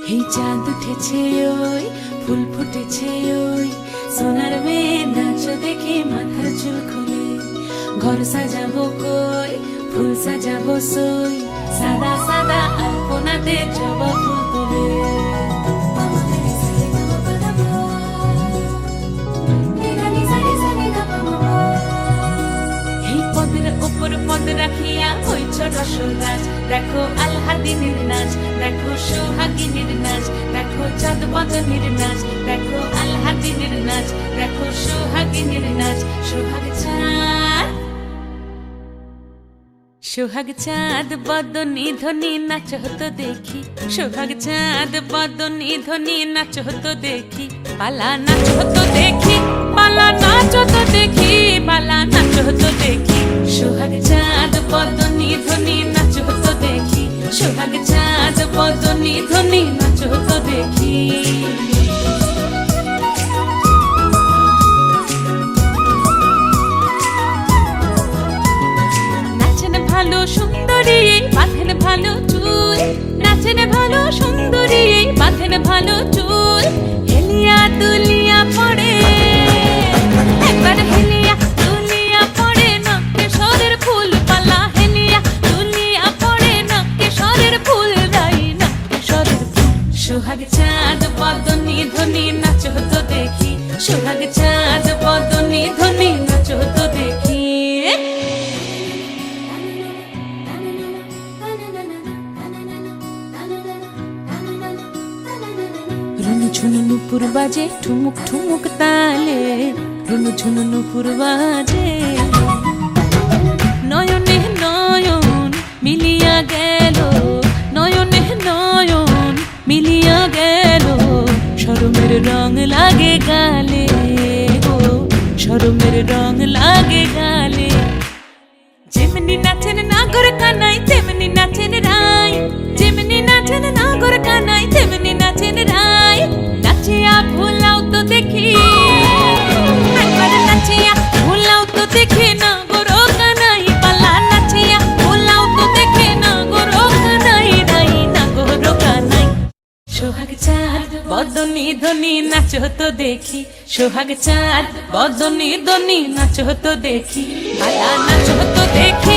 এই চাঁদ উঠেছে ওই ফুল ফুটেছে ওই সোনার মেয়ে নাচ দেখে মাথার চুল খুলে ঘর সাজাবো কই ফুল সাজাবো সই সাদা সাদা আলপনাতে জবা ফুল তুলে এই পদের উপর পদ রাখিয়া হইছ রসরাজ দেখো আলহাদিনের নাচ দেখো সোহাগিনীর নাচ দেখো চাঁদ বদনের নাচ দেখো আলহাদিনের নাচ দেখো সোহাগিনীর নাচ সোহাগ চাঁদ বদনী ধ্বনি নাচ হতো দেখি সোহাগ চাঁদ বদনী ধ্বনি নাচ হতো দেখি পালা নাচ হতো দেখি পালা নাচ হতো দেখি পালা নাচ হতো দেখি সোহাগ চাঁদ বদনী ধ্বনি নাচ হতো দেখি সোহাগ চাঁদ বদনী ধ্বনি নাচ হতো দেখি ভালো সুন্দরী বাঁধেন ভালো চুল নাচেন ভালো সুন্দরী বাঁধেন ভালো চুল হেলিয়া দুলিয়া পড়ে একবার হেলিয়া দুলিয়া পড়ে নকেশ্বরের ফুল পালা হেলিয়া দুলিয়া পড়ে নকেশ্বরের ফুল রাই নকেশ্বরের ফুল সোহাগ চাঁদ বদনী ধ্বনি নাচ হতো দেখি সোহাগ চাঁদ বদনী ধ্বনি নাচ হতো দেখি রুনু ঝুনু নুপুর বাজে ঠুমুক ঠুমুক তালে রুনু ঝুনু নুপুর বাজে নয়নে নয়ন মিলিয়া গেল নয়নে নয়ন মিলিয়া গেল শরমের রং লাগে গালে গো শরমের রং লাগে গালে যেমনি নাচেন নাগর কানাই তেমনি নাচেন রাই যেমনি নাচেন নাগর কানাই তেমনি নাচেন রাই নাচিয়া ভুলাও তো দেখি একবার নাচিয়া ভুলাও তো দেখি নাগর কানাই পালা নাচিয়া ভুলাও তো দেখি নাগর কানাই রাই নাগর কানাই সোহাগ চাঁদ বদনী ধ্বনি নাচ হতো দেখি সোহাগ চাঁদ বদনী ধ্বনি নাচ হতো দেখি পালা নাচ হতো দেখি